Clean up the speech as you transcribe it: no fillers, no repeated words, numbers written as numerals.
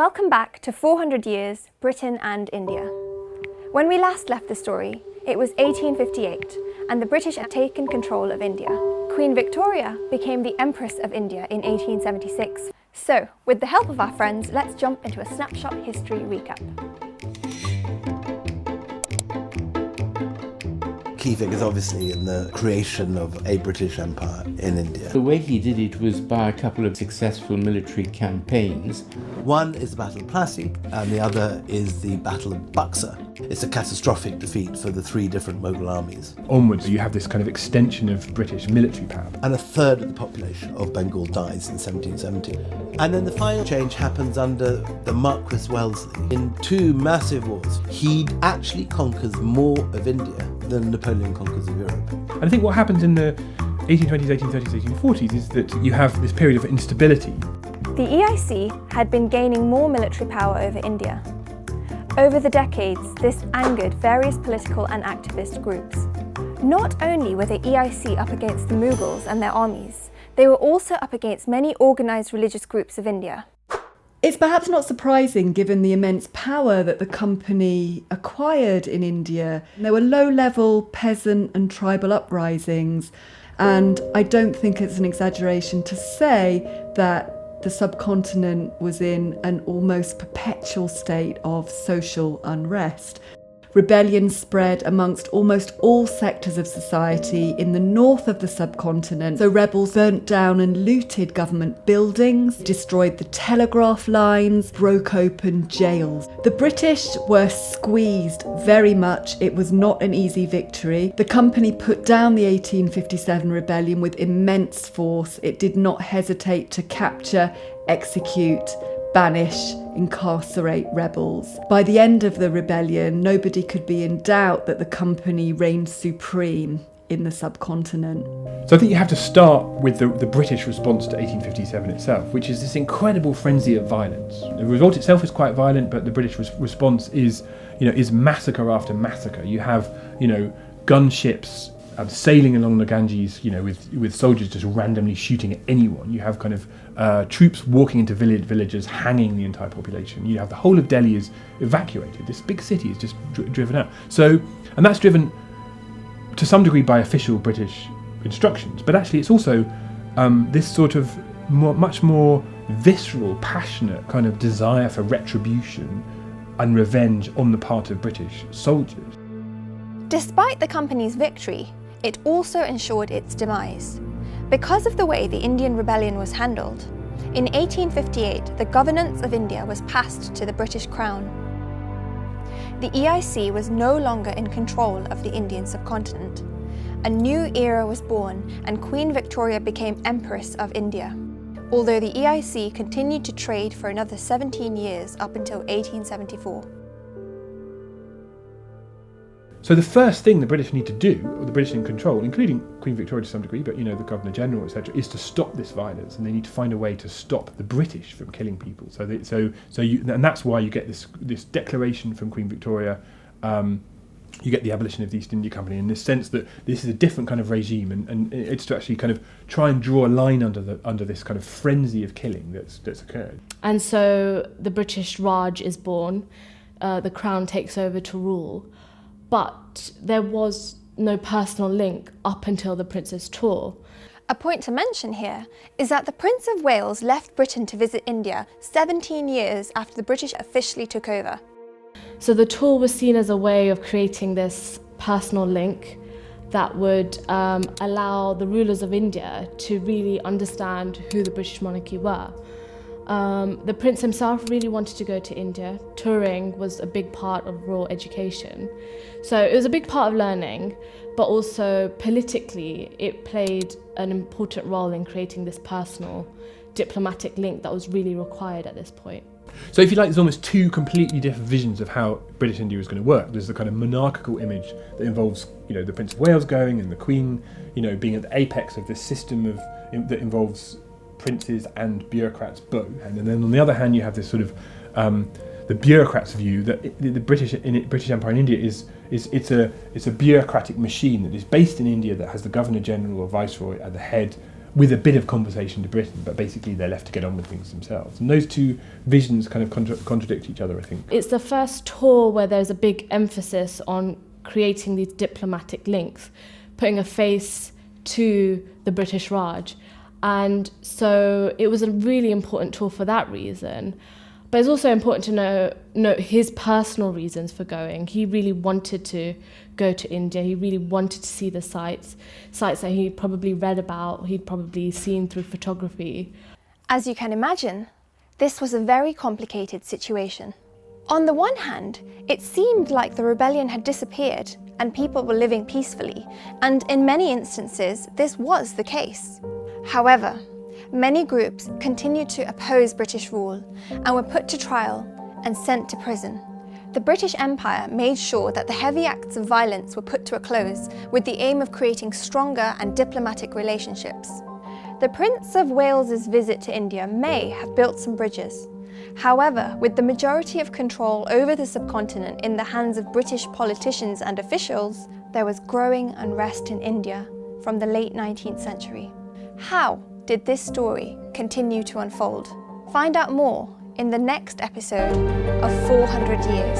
Welcome back to 400 Years, Britain and India. When we last left the story, it was 1858 and the British had taken control of India. Queen Victoria became the Empress of India in 1876. So, with the help of our friends, let's jump into a snapshot history recap. Key figures obviously in the creation of a British Empire in India. The way he did it was by a couple of successful military campaigns. One is the Battle of Plassey and the other is the Battle of Buxar. It's a catastrophic defeat for the three different Mughal armies. Onwards, you have this kind of extension of British military power. And a third of the population of Bengal dies in 1770. And then the final change happens under the Marquis Wellesley. In two massive wars, he actually conquers more of India than Napoleon conquers of Europe. And I think what happens in the 1820s, 1830s, 1840s is that you have this period of instability. The EIC had been gaining more military power over India. Over the decades, this angered various political and activist groups. Not only were the EIC up against the Mughals and their armies, they were also up against many organised religious groups of India. It's perhaps not surprising given the immense power that the company acquired in India. There were low-level peasant and tribal uprisings, and I don't think it's an exaggeration to say that the subcontinent was in an almost perpetual state of social unrest. Rebellion spread amongst almost all sectors of society in the north of the subcontinent. So rebels burnt down and looted government buildings, destroyed the telegraph lines, broke open jails. The British were squeezed very much. It was not an easy victory. The company put down the 1857 rebellion with immense force. It did not hesitate to capture, execute, banish, incarcerate rebels. By the end of the rebellion, nobody could be in doubt that the company reigned supreme in the subcontinent. So I think you have to start with the British response to 1857 itself, which is this incredible frenzy of violence. The revolt itself is quite violent, but the British response is massacre after massacre. You have, gunships sailing along the Ganges, with soldiers just randomly shooting at anyone. You have kind of troops walking into villages, hanging the entire population. You have the whole of Delhi is evacuated. This big city is just driven out. And that's driven to some degree by official British instructions, but actually it's also this sort of much more visceral, passionate kind of desire for retribution and revenge on the part of British soldiers. Despite the company's victory, it also ensured its demise. Because of the way the Indian rebellion was handled, in 1858 the governance of India was passed to the British Crown. The EIC was no longer in control of the Indian subcontinent. A new era was born and Queen Victoria became Empress of India, although the EIC continued to trade for another 17 years up until 1874. So the first thing the British need to do, or the British in control, including Queen Victoria to some degree, but the Governor General, etc., is to stop this violence, and they need to find a way to stop the British from killing people. And that's why you get this declaration from Queen Victoria. You get the abolition of the East India Company in this sense that this is a different kind of regime, and it's to actually kind of try and draw a line under this kind of frenzy of killing that's occurred. And so the British Raj is born. The Crown takes over to rule. But there was no personal link up until the Prince's tour. A point to mention here is that the Prince of Wales left Britain to visit India 17 years after the British officially took over. So the tour was seen as a way of creating this personal link that would allow the rulers of India to really understand who the British monarchy were. The Prince himself really wanted to go to India. Touring was a big part of royal education. So it was a big part of learning, but also politically it played an important role in creating this personal diplomatic link that was really required at this point. So if you like, there's almost two completely different visions of how British India is going to work. There's the kind of monarchical image that involves, the Prince of Wales going and the Queen, being at the apex of this system that involves princes and bureaucrats both. And then on the other hand, you have this sort of the bureaucrats' view that the British Empire in India it's a bureaucratic machine that is based in India that has the Governor General or Viceroy at the head with a bit of conversation to Britain, but basically they're left to get on with things themselves. And those two visions kind of contradict each other, I think. It's the first tour where there's a big emphasis on creating these diplomatic links, putting a face to the British Raj. And so it was a really important tour for that reason. But it's also important to note his personal reasons for going. He really wanted to go to India. He really wanted to see the sites that he'd probably read about, he'd probably seen through photography. As you can imagine, this was a very complicated situation. On the one hand, it seemed like the rebellion had disappeared and people were living peacefully, and in many instances, this was the case. However, many groups continued to oppose British rule and were put to trial and sent to prison. The British Empire made sure that the heavy acts of violence were put to a close with the aim of creating stronger and diplomatic relationships. The Prince of Wales's visit to India may have built some bridges. However, with the majority of control over the subcontinent in the hands of British politicians and officials, there was growing unrest in India from the late 19th century. How did this story continue to unfold? Find out more in the next episode of 400 Years.